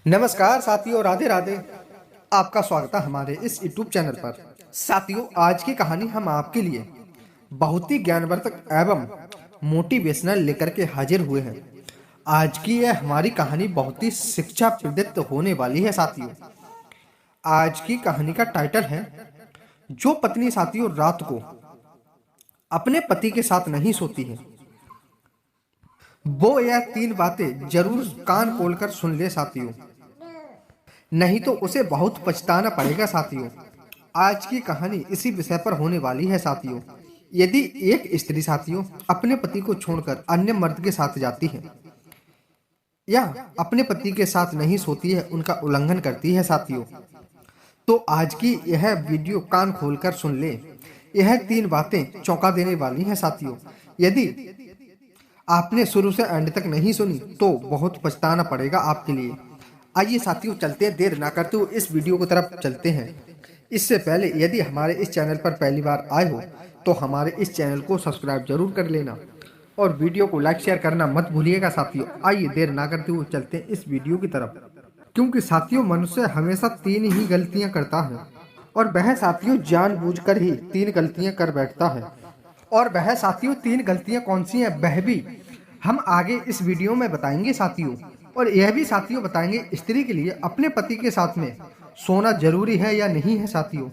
नमस्कार साथियों, राधे राधे। आपका स्वागत है हमारे इस YouTube चैनल पर। साथियों, आज की कहानी हम आपके लिए बहुत ही ज्ञानवर्धक एवं मोटिवेशनल लेकर के हाजिर हुए हैं। आज की यह हमारी कहानी बहुत ही शिक्षा प्रदत्त होने वाली है। साथियों, आज की कहानी का टाइटल है जो पत्नी साथियों रात को अपने पति के साथ नहीं सोती है वो यह 3 बातें जरूर कान खोलकर सुन ले साथियों, नहीं तो उसे बहुत पछताना पड़ेगा। साथियों, आज की कहानी इसी विषय पर होने वाली है। साथियों, यदि एक स्त्री साथियों अपने पति को छोड़कर अन्य मर्द के साथ जाती है या अपने पति के साथ नहीं सोती है, उनका उल्लंघन करती है साथियों, तो आज की यह वीडियो कान खोलकर सुन ले। यह 3 बातें चौंका देने वाली हैं साथियों। यदि आपने शुरू से एंड तक नहीं सुनी तो बहुत पछताना पड़ेगा आपके लिए। आइए साथियों, चलते हैं, देर ना करते हुए इस वीडियो की तरफ चलते हैं। इससे पहले यदि हमारे इस चैनल पर पहली बार आए हो तो हमारे इस चैनल को सब्सक्राइब जरूर कर लेना और वीडियो को लाइक शेयर करना मत भूलिएगा साथियों। आइए देर ना करते हुए चलते हैं इस वीडियो की तरफ। क्योंकि साथियों, मनुष्य हमेशा 3 ही गलतियां करता है और वह साथियों जानबूझकर ही 3 गलतियां कर बैठता है। और वह साथियों 3 गलतियां कौन सी हैं वह भी हम आगे इस वीडियो में बताएंगे साथियों। और यह भी साथियों बताएंगे स्त्री के लिए अपने पति के साथ में सोना जरूरी है या नहीं है साथियों।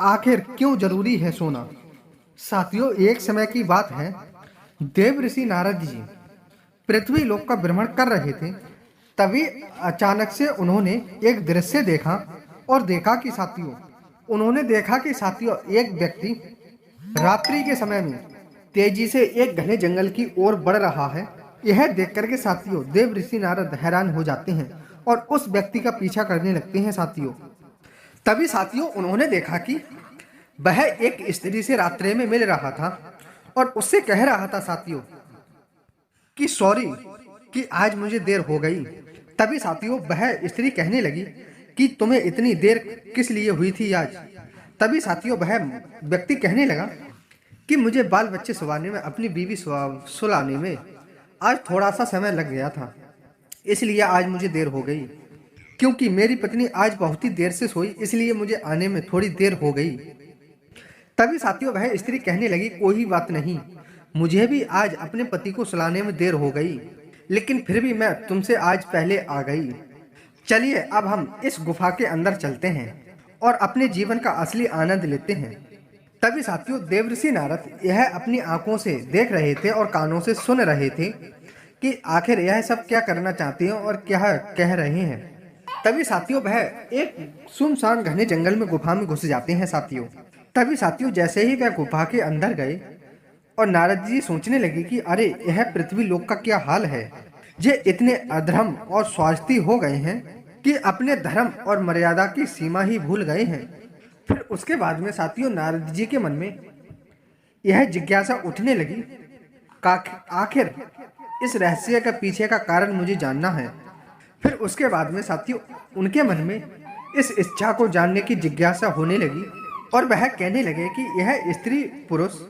आखिर क्यों जरूरी है सोना। साथियों, एक समय की बात है, देव ऋषि नारद जी पृथ्वी लोक का भ्रमण कर रहे थे। तभी अचानक से उन्होंने एक दृश्य देखा और देखा कि साथियों एक व्यक्ति रात्रि के समय में तेजी से एक घने जंगल की ओर बढ़ रहा है। यह देख करके साथियों देव ऋषि नारद हैरान हो जाते हैं और उस व्यक्ति का पीछा करने लगते हैं साथियों। तभी साथियों उन्होंने देखा कि वह एक स्त्री से रात्रि में मिल रहा था और उससे कह रहा था साथियों कि सॉरी कि आज मुझे देर हो गई। तभी साथियों वह स्त्री कहने लगी कि तुम्हें इतनी देर किस लिए हुई थी आज। तभी साथियों वह व्यक्ति कहने लगा कि मुझे बाल बच्चे सुलाने में, अपनी बीवी सुलाने में आज थोड़ा सा समय लग गया था, इसलिए आज मुझे देर हो गई। क्योंकि मेरी पत्नी आज बहुत ही देर से सोई, इसलिए मुझे आने में थोड़ी देर हो गई। तभी साथियों वह स्त्री कहने लगी कोई बात नहीं, मुझे भी आज अपने पति को सुलाने में देर हो गई, लेकिन फिर भी मैं तुमसे आज पहले आ गई। चलिए अब हम इस गुफा के अंदर चलते हैं और अपने जीवन का असली आनंद लेते हैं। तभी साथियों देवर्षि नारद यह अपनी आंखों से देख रहे थे और कानों से सुन रहे थे कि आखिर यह सब क्या करना चाहते हैं और क्या कह रहे हैं। तभी साथियों वह एक सुनसान घने जंगल में गुफा में घुस जाते हैं साथियों। तभी साथियों जैसे ही वह गुफा के अंदर गए और नारद जी सोचने लगे कि अरे यह पृथ्वी लोक का क्या हाल है। ये इतने अधर्म और स्वार्थी हो गए हैं कि अपने धर्म और मर्यादा की सीमा ही भूल गए हैं। फिर उसके बाद में साथियों नारद जी के मन में यह जिज्ञासा उठने लगी, आखिर इस रहस्य के पीछे का कारण मुझे जानना है। फिर उसके बाद में साथियों उनके मन में इस इच्छा को जानने की जिज्ञासा होने लगी और वह कहने लगे कि यह स्त्री पुरुष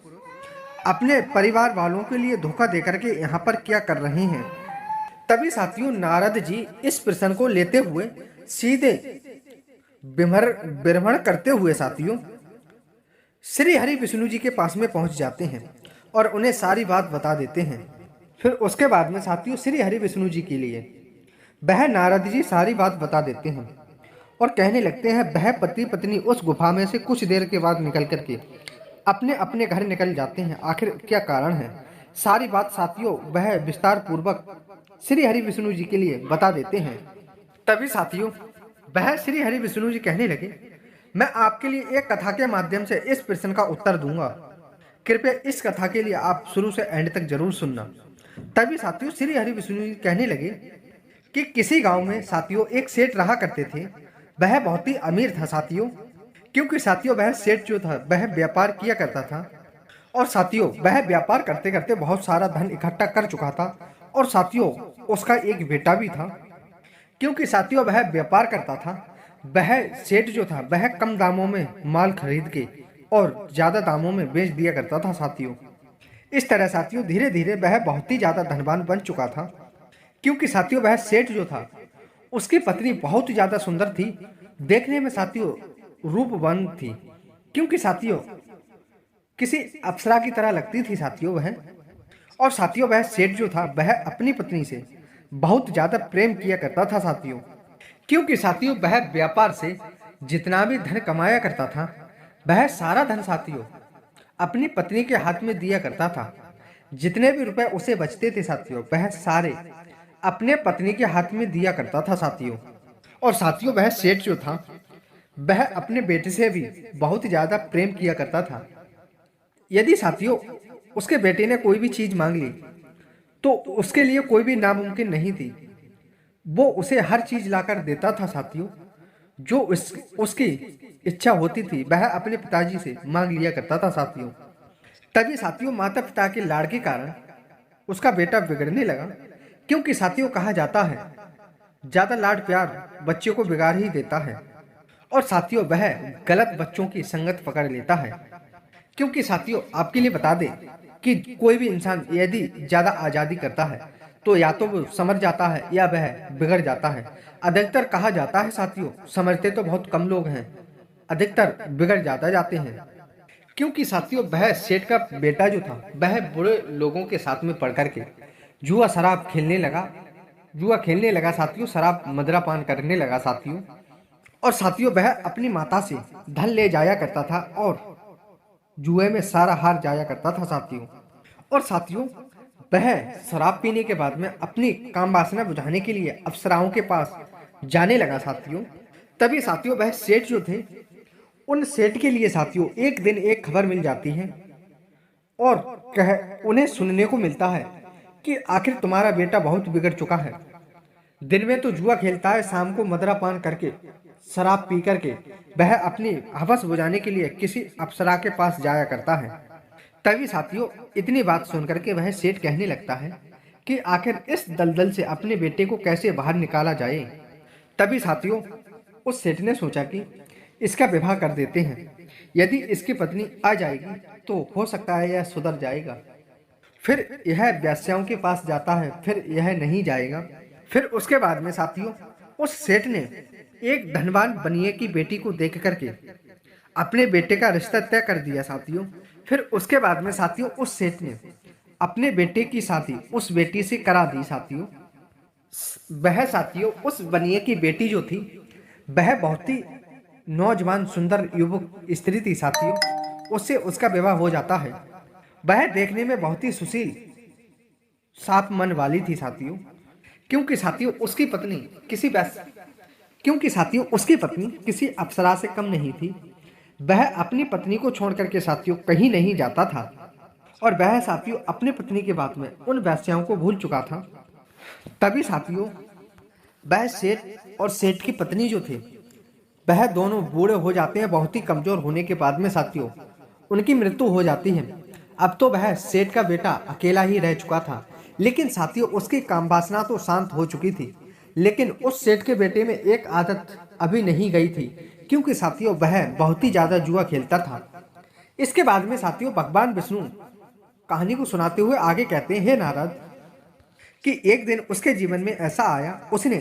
अपने परिवार वालों के लिए धोखा देकर के यहाँ पर क्या कर रहे हैं। तभी साथियों नारद जी इस प्रश्न को लेते हुए सीधे भ्रमण करते हुए साथियों श्री हरि विष्णु जी के पास में पहुंच जाते हैं और उन्हें सारी बात बता देते हैं। फिर उसके बाद में साथियों श्री हरि विष्णु जी के लिए वह नारद जी सारी बात बता देते हैं और कहने लगते हैं वह पति पत्नी उस गुफा में से कुछ देर के बाद निकल करके अपने अपने घर निकल जाते हैं। आखिर क्या कारण है, सारी बात साथियों वह विस्तार पूर्वक श्री हरि विष्णु जी के लिए बता देते हैं। तभी साथियों वह श्री हरि विष्णु जी कहने लगे मैं आपके लिए एक कथा के माध्यम से इस प्रश्न का उत्तर दूंगा, कृपया इस कथा के लिए आप शुरू से एंड तक जरूर सुनना। तभी साथियों श्री हरि विष्णु जी कहने लगे कि किसी गांव में साथियों एक सेठ रहा करते थे। वह बहुत ही अमीर था साथियों, क्योंकि साथियों वह सेठ जो था वह व्यापार किया करता था और साथियों वह व्यापार करते करते बहुत सारा धन इकट्ठा कर चुका था और साथियों उसका एक बेटा भी था। क्योंकि साथियों वह व्यापार करता था, वह सेठ जो था वह कम दामों में माल खरीद के और ज्यादा दामों में बेच दिया करता था साथियों। इस तरह साथियों धीरे धीरे वह बहुत ही ज्यादा धनवान बन चुका था। क्योंकि साथियों वह सेठ जो था उसकी पत्नी बहुत ही ज्यादा सुंदर थी, देखने में साथियों रूपवान थी, क्योंकि साथियों किसी अप्सरा की तरह लगती थी साथियों वह। और साथियों वह सेठ जो था वह अपनी पत्नी से बहुत ज्यादा प्रेम किया करता था साथियों, क्योंकि साथियों वह व्यापार से जितना भी धन कमाया करता था वह सारा धन साथियों अपनी पत्नी के हाथ में दिया करता था। जितने भी रुपए उसे बचते थे साथियों वह सारे अपने पत्नी के हाथ में दिया करता था साथियों। और साथियों वह सेठ जो था वह अपने बेटे से भी बहुत ज्यादा प्रेम किया करता था। यदि साथियों उसके बेटे ने कोई भी चीज मांग ली तो उसके लिए कोई भी नामुमकिन नहीं थी, वो उसे हर चीज लाकर देता था साथियों। जो उसकी इच्छा होती थी वह अपने पिताजी से मांग लिया करता था साथियों। तभी साथियों माता पिता के लाड़ के कारण उसका बेटा बिगड़ने लगा, क्योंकि साथियों कहा जाता है ज्यादा लाड प्यार बच्चे को बिगाड़ ही देता है। और साथियों वह गलत बच्चों की संगत पकड़ लेता है, क्योंकि साथियों आपके लिए बता दें कि कोई भी इंसान यदि ज्यादा आजादी करता है तो या तो वो समझ जाता है या वह बिगड़ जाता है। अधिकतर कहा जाता है साथियों समझते तो बहुत कम लोग हैं, अधिकतर बिगड़ जाते हैं। क्योंकि साथियों वह सेठ का बेटा जो था वह बुरे लोगों के साथ में पढ़ करके जुआ शराब खेलने लगा, साथियों, शराब मदरा पान करने लगा साथियों। और साथियों वह अपनी माता से धन ले जाया करता था और जुए में सारा हार जाया करता था साथियों। और साथियों वह शराब पीने के बाद में अपनी काम वासना बुझाने के लिए अप्सराओं के पास जाने लगा साथियों। तभी साथियों वह सेठ जो थे उन सेठ के लिए साथियों एक दिन एक खबर मिल जाती है और उन्हें सुनने को मिलता है कि आखिर तुम्हारा बेटा बहुत बिगड़ चुका है। दिन में तो जुआ खेलता है, शाम को मदरा पान करके शराब पी करके वह अपनी हवस बुझाने के लिए किसी अप्सरा के पास जाया करता है। तभी साथियों इतनी बात सुनकर के वह सेठ कहने लगता है कि आखिर इस दलदल से अपने बेटे को कैसे बाहर निकाला जाए। तभी साथियों उस सेठ ने सोचा कि इसका विवाह कर देते हैं, यदि इसकी पत्नी आ जाएगी तो हो सकता है यह सुधर जाएगा। फिर यह वेश्याओं के पास जाता है, फिर यह नहीं जाएगा। फिर उसके बाद में साथियों उस सेठ ने एक धनवान बनिए की बेटी को देख करके अपने बेटे का रिश्ता तय कर दिया साथियों। फिर उसके बाद में साथियों उस सेठ ने अपने बेटे की शादी उस बेटी से करा दी साथियों। वह साथियों उस बनिए की बेटी जो थी वह बहुत ही नौजवान सुंदर युवक स्त्री थी साथियों। उससे उसका विवाह हो जाता है। वह देखने में बहुत ही सुशील साफ मन वाली थी साथियों, क्योंकि साथियों उसकी पत्नी किसी अप्सरा से कम नहीं थी। वह अपनी पत्नी को छोड़ करके साथियों कहीं नहीं जाता था और वह साथियों अपने पत्नी के बाद में उन वेश्याओं को भूल चुका था। तभी साथियों वह सेठ और सेठ की पत्नी जो थे वह दोनों बूढ़े हो जाते हैं। बहुत ही कमजोर होने के बाद में साथियों उनकी मृत्यु हो जाती है। अब तो वह सेठ का बेटा अकेला ही रह चुका था, लेकिन साथियों उसकी काम वासना तो शांत हो चुकी थी। लेकिन उस सेठ के बेटे में एक आदत अभी नहीं गई थी, क्योंकि साथियों वह बहुत ही ज्यादा जुआ खेलता था। इसके बाद में साथियों भगवान विष्णु कहानी को सुनाते हुए आगे कहते हैं, हे नारद, कि एक दिन उसके जीवन में ऐसा आया, उसने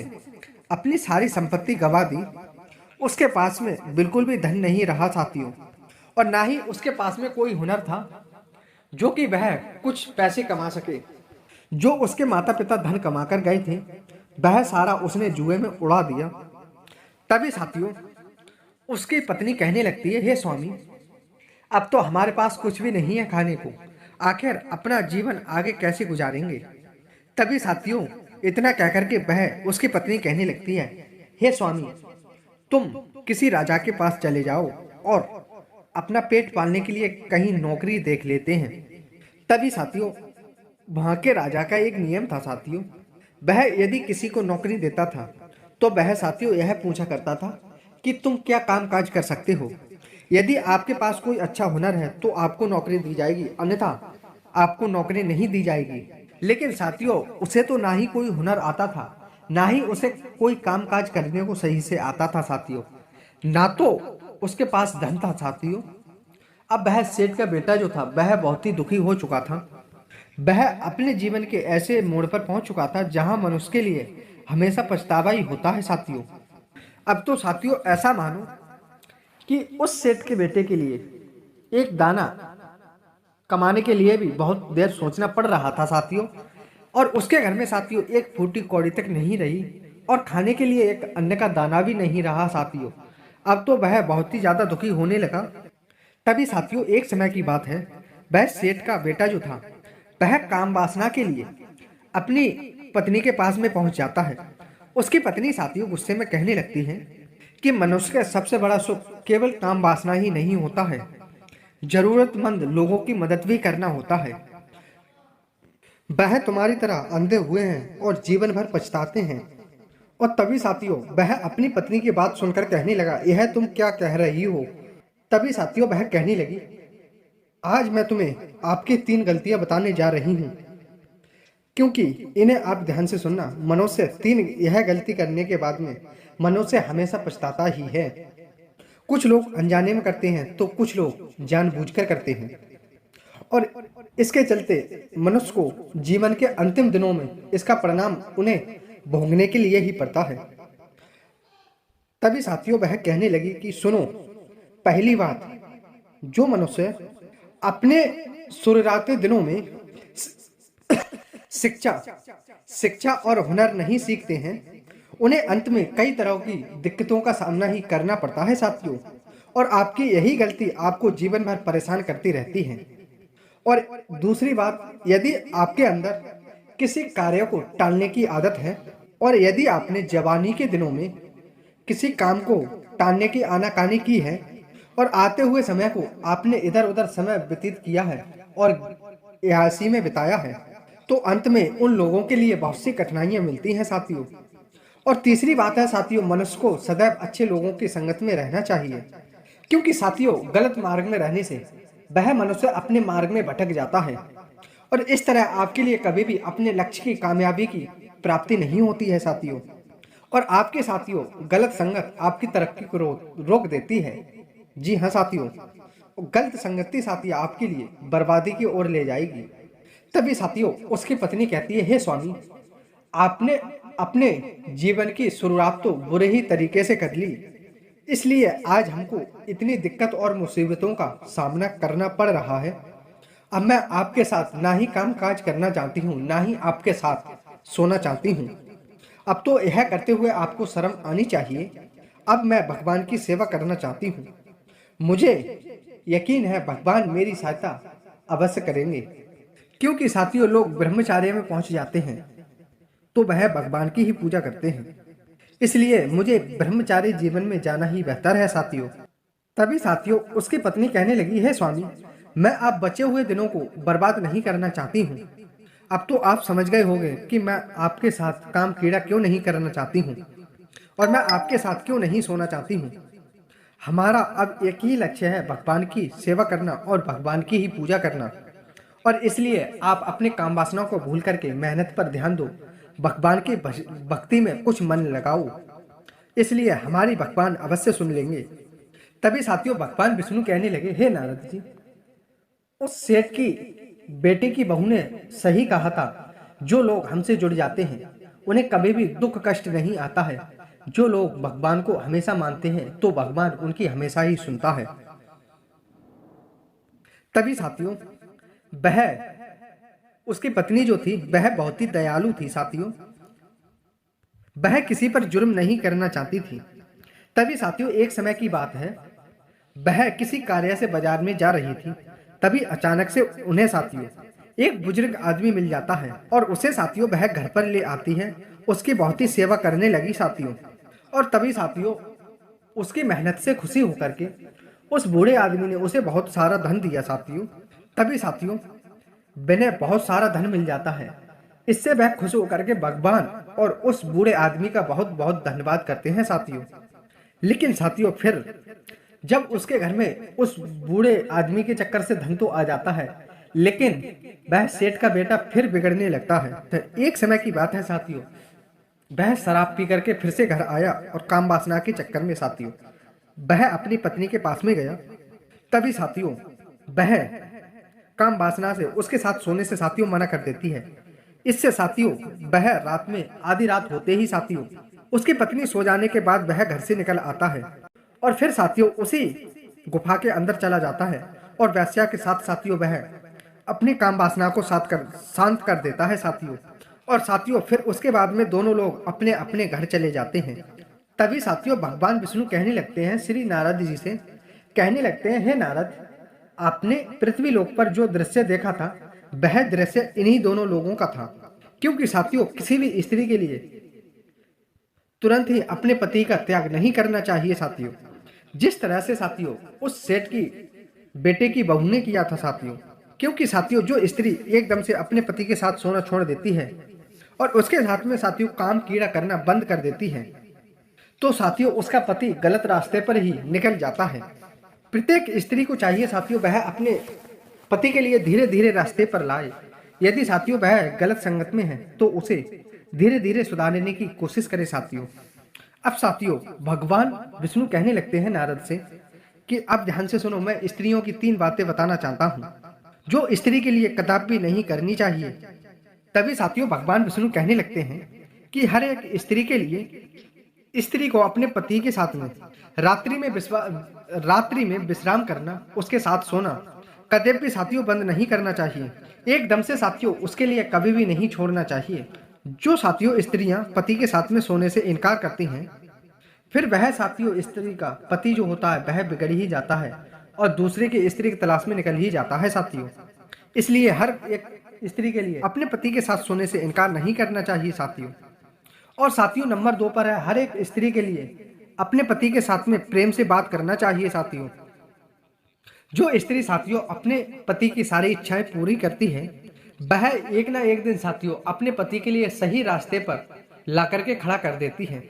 अपनी सारी संपत्ति गंवा दी। उसके पास में बिल्कुल भी धन नहीं रहा साथियों, और ना ही उसके पास में कोई हुनर था जो कि वह कुछ पैसे कमा सके। जो उसके माता पिता धन कमाकर गए थे वह सारा उसने जुए में उड़ा दिया। तभी साथियों उसकी पत्नी कहने लगती है, हे स्वामी, अब तो हमारे पास कुछ भी नहीं है खाने को, आखिर अपना जीवन आगे कैसे गुजारेंगे। तभी साथियों इतना कहकर के वह उसकी पत्नी कहने लगती है, हे स्वामी, तुम किसी राजा के पास चले जाओ और अपना पेट पालने के लिए कहीं नौकरी देख लेते हैं। तभी साथियों वहां के राजा का एक नियम था साथियों, वह यदि किसी को नौकरी देता था तो वह साथियों यह पूछा करता था कि तुम क्या काम काज कर सकते हो। यदि आपके पास कोई अच्छा हुनर है तो आपको नौकरी दी जाएगी, अन्यथा आपको नौकरी नहीं दी जाएगी। लेकिन साथियों उसे तो ना ही कोई हुनर आता था, ना ही उसे कोई काम काज करने को सही से आता था साथियों, ना तो उसके पास धन था साथियों। अब वह सेठ का बेटा जो था वह बहुत ही दुखी हो चुका था। वह अपने जीवन के ऐसे मोड़ पर पहुंच चुका था जहां मनुष्य के लिए हमेशा पछतावा ही होता है साथियों। अब तो साथियों ऐसा मानो कि उस सेठ के बेटे के लिए एक दाना कमाने के लिए भी बहुत देर सोचना पड़ रहा था साथियों। और उसके घर में साथियों एक फूटी कौड़ी तक नहीं रही और खाने के लिए एक अन्न का दाना भी नहीं रहा साथियों। अब तो वह बहुत ही ज्यादा दुखी होने लगा। तभी साथियों एक समय की बात है, वह सेठ का बेटा जो था वह काम वासना के लिए अपनी पत्नी के पास में पहुंच जाता है। उसकी पत्नी साथियों गुस्से में कहने लगती है कि मनुष्य का सबसे बड़ा सुख केवल काम वासना ही नहीं होता है, जरूरतमंद लोगों की मदद भी करना होता है। वह तुम्हारी तरह अंधे हुए हैं और जीवन भर पछताते हैं। और तभी साथियों वह अपनी पत्नी की बात सुनकर कहने लगा, यह तुम क्या कह रही हो। तभी साथियों वह कहने लगी, आज मैं तुम्हें आपकी 3 गलतियां बताने जा रही हूं, क्योंकि इन्हें आप ध्यान से सुनना। मनुष्य 3 यह गलती करने के बाद में मनुष्य हमेशा पछताता ही है। कुछ लोग अनजाने में करते हैं तो कुछ लोग जानबूझकर करते हैं, और इसके चलते मनुष्य को जीवन के अंतिम दिनों में इसका परिणाम उन्हें भोगने के लिए ही पड़ता है। तभी साथियों वह कहने लगी कि सुनो, पहली बात, जो मनुष्य अपने शुरुआती दिनों में शिक्षा और हुनर नहीं सीखते हैं, उन्हें अंत में कई तरह की दिक्कतों का सामना ही करना पड़ता है साथियों। और आपकी यही गलती आपको जीवन भर परेशान करती रहती है। और दूसरी बात, यदि आपके अंदर किसी कार्य को टालने की आदत है और यदि आपने जवानी के दिनों में किसी काम को टालने की आनाकानी की है और आते हुए समय को आपने इधर उधर समय व्यतीत किया है और यासी में बिताया है, तो अंत में उन लोगों के लिए बहुत सी कठिनाइयां मिलती हैं साथियों। और तीसरी बात है साथियों, मनुष्य को सदैव अच्छे लोगों की संगत में रहना चाहिए, क्योंकि साथियों गलत मार्ग में रहने से वह मनुष्य अपने मार्ग में भटक जाता है और इस तरह आपके लिए कभी भी अपने लक्ष्य की कामयाबी की प्राप्ति नहीं होती है साथियों। और आपके साथियों गलत संगत आपकी तरक्की को रोक देती है। जी हाँ साथियों, गलत संगति साथियों आपके लिए बर्बादी की ओर ले जाएगी। तभी साथियों उसकी पत्नी कहती है, हे स्वामी, आपने अपने जीवन की शुरुआत तो बुरे ही तरीके से कर ली, इसलिए आज हमको इतनी दिक्कत और मुसीबतों का सामना करना पड़ रहा है। अब मैं आपके साथ ना ही काम काज करना चाहती हूँ, ना ही आपके साथ सोना चाहती हूँ। अब तो यह करते हुए आपको शर्म आनी चाहिए। अब मैं भगवान की सेवा करना चाहती हूँ। मुझे यकीन है भगवान मेरी सहायता अवश्य करेंगे, क्योंकि साथियों लोग ब्रह्मचार्य में पहुंच जाते हैं तो वह भगवान की ही पूजा करते हैं, इसलिए मुझे ब्रह्मचारी जीवन में जाना ही बेहतर है साथियों। तभी साथियों उसकी पत्नी कहने लगी, है स्वामी, मैं आप बचे हुए दिनों को बर्बाद नहीं करना चाहती हूँ। अब तो आप समझ गए होंगे कि मैं आपके साथ काम कीड़ा क्यों नहीं करना चाहती हूँ और मैं आपके साथ क्यों नहीं सोना चाहती हूँ। हमारा अब एक ही लक्ष्य है, भगवान की सेवा करना और भगवान की ही पूजा करना। और इसलिए आप अपने काम वासना को भूल करके मेहनत पर ध्यान दो, भगवान की भक्ति में कुछ मन लगाओ, इसलिए हमारी भगवान अवश्य सुन लेंगे। तभी साथियों भगवान विष्णु कहने लगे, हे नारद जी, उस सेठ की बेटे की बहू ने सही कहा था। जो लोग हमसे जुड़ जाते हैं उन्हें कभी भी दुख कष्ट नहीं आता है। जो लोग भगवान को हमेशा मानते हैं तो भगवान उनकी हमेशा ही सुनता है। तभी साथियों वह उसकी पत्नी जो थी वह बहुत ही दयालु थी साथियों, वह किसी पर जुर्म नहीं करना चाहती थी। तभी साथियों एक समय की बात है, वह किसी कार्य से बाजार में जा रही थी। तभी अचानक से उन्हें साथियों एक बुजुर्ग आदमी मिल जाता है और उसे साथियों वह घर पर ले आती है, उसकी बहुत ही सेवा करने लगी साथियों। और तभी साथियों उसकी मेहनत से खुशी होकर के उस बूढ़े आदमी ने उसे बहुत सारा धन दिया साथियों। तभी साथियों विनय बहुत सारा धन मिल जाता है, इससे वह खुश होकर के भगवान और उस बूढ़े आदमी का बहुत बहुत धन्यवाद करते हैं साथियों। लेकिन साथियों फिर जब उसके घर में उस बूढ़े आदमी के चक्कर से धन तो आ जाता है, लेकिन वह सेठ का बेटा फिर बिगड़ने लगता है। तो एक समय की बात है साथियों, वह शराब पी करके फिर से घर आया और काम वासना के चक्कर में साथियों वह अपनी पत्नी के पास में गया। तभी साथियों वह काम वासना से उसके साथ सोने से साथियों मना कर देती है, इससे साथियों वह रात में आधी रात होते ही साथियों उसकी पत्नी सो जाने के बाद वह घर से निकल आता है और फिर साथियों उसी गुफा के अंदर चला जाता है और वैश्या के साथ साथियों वह अपनी काम वासना को शांत कर देता है साथियों। और साथियों फिर उसके बाद में दोनों लोग अपने अपने घर चले जाते हैं। तभी साथियों भगवान विष्णु कहने लगते हैं श्री नारद जी से, कहने लगते हैं, हे नारद, आपने पृथ्वी लोक पर जो दृश्य देखा था वह दृश्य इन्हीं दोनों लोगों का था। क्योंकि साथियों किसी भी स्त्री के लिए तुरंत ही अपने पति का त्याग नहीं करना चाहिए साथियों। जिस तरह से साथियों उस सेठ की बेटे की बहू ने किया था साथियों। क्योंकि साथियों जो स्त्री एकदम से अपने पति के साथ सोना छोड़ देती है और उसके साथ में साथियों काम कीड़ा करना बंद कर देती है तो साथियों उसका पति गलत रास्ते पर ही निकल जाता है। प्रत्येक स्त्री को चाहिए साथियों वह अपने पति के लिए धीरे धीरे रास्ते पर लाए। यदि साथियों वह गलत संगत में है तो उसे धीरे धीरे सुधारने की कोशिश करे साथियों। अब साथियों भगवान विष्णु कहने लगते हैं नारद से कि अब ध्यान से सुनो, मैं स्त्रियों की 3 बातें बताना चाहता हूँ जो स्त्री के लिए कदापि नहीं करनी चाहिए। तभी साथियों भगवान विष्णु कहने लगते हैं कि हर एक स्त्री के लिए स्त्री को अपने पति के साथ में रात्रि में विश्राम करना, उसके साथ सोना कदापि साथियों बंद नहीं करना चाहिए। एकदम से साथियों उसके लिए कभी भी नहीं छोड़ना चाहिए। जो साथियों स्त्रियां पति के साथ में सोने से इनकार करती हैं फिर वह साथियों स्त्री का पति जो होता है वह बिगड़ ही जाता है और दूसरे की स्त्री की तलाश में निकल ही जाता है साथियों। इसलिए हर एक स्त्री के लिए अपने पति के साथ सोने से इनकार नहीं करना चाहिए साथियों। और साथियों नंबर 2 पर है, हर एक स्त्री के लिए अपने पति के साथ में प्रेम से बात करना चाहिए साथियों। जो स्त्री साथियों अपने पति की सारी इच्छाएं पूरी करती है वह एक ना एक दिन साथियों अपने पति के लिए सही रास्ते पर ला करके खड़ा कर देती है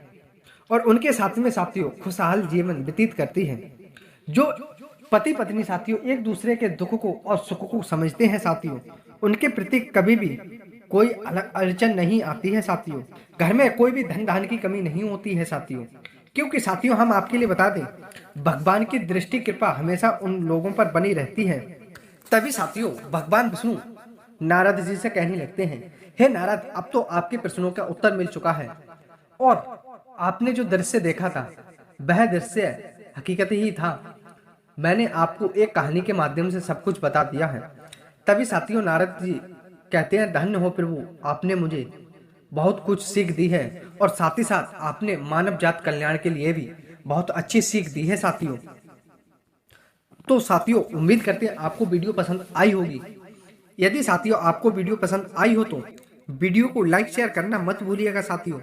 और उनके साथ में साथियों खुशहाल जीवन व्यतीत करती है। जो पति पत्नी साथियों एक दूसरे के दुख को और सुख को समझते हैं साथियों, उनके प्रति कभी भी कोई अड़चन नहीं आती है साथियों। घर में कोई भी धन धान की कमी नहीं होती है साथियों। क्योंकि साथियों हम आपके लिए बता दें भगवान की दृष्टि कृपा हमेशा उन लोगों पर बनी रहती है। तभी साथियों भगवान विष्णु नारद जी से कहने लगते हैं, हे नारद, अब तो आपके प्रश्नों का उत्तर मिल चुका है और आपने जो दृश्य देखा था वह दृश्य हकीकत ही था। मैंने आपको एक कहानी के माध्यम से सब कुछ बता दिया है। तभी साथियों नारद जी कहते हैं, धन्य हो प्रभु, आपने मुझे बहुत कुछ सीख दी है और साथ ही साथ आपने मानव जात कल्याण के लिए भी बहुत अच्छी सीख दी है साथियों। तो साथियों उम्मीद करते हैं आपको वीडियो पसंद आई होगी। यदि साथियों आपको वीडियो पसंद आई हो तो वीडियो को लाइक शेयर करना मत भूलिएगा साथियों।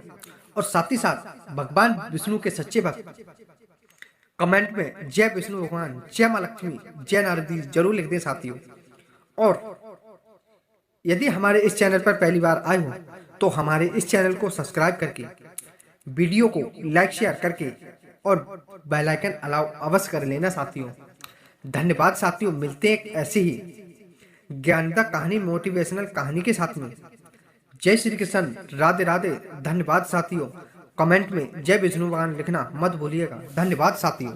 और साथ ही साथ भगवान विष्णु के सच्चे भक्त कमेंट में जय विष्णु भगवान, जय मां लक्ष्मी, जय नारद जी जरूर लिख दें साथियों। और यदि हमारे इस चैनल पर पहली बार आए हो तो हमारे इस चैनल को सब्सक्राइब करके वीडियो को लाइक शेयर करके और बेल आइकन अलाउ अवश्य कर लेना साथियों। धन्यवाद साथियों। मिलते हैं एक ऐसी ही ज्ञानदायक कहानी, मोटिवेशनल कहानी के साथ में। जय श्री कृष्ण, राधे राधे। धन्यवाद साथियों। कमेंट में जय विष्णु भगवान लिखना मत भूलिएगा। धन्यवाद साथियों।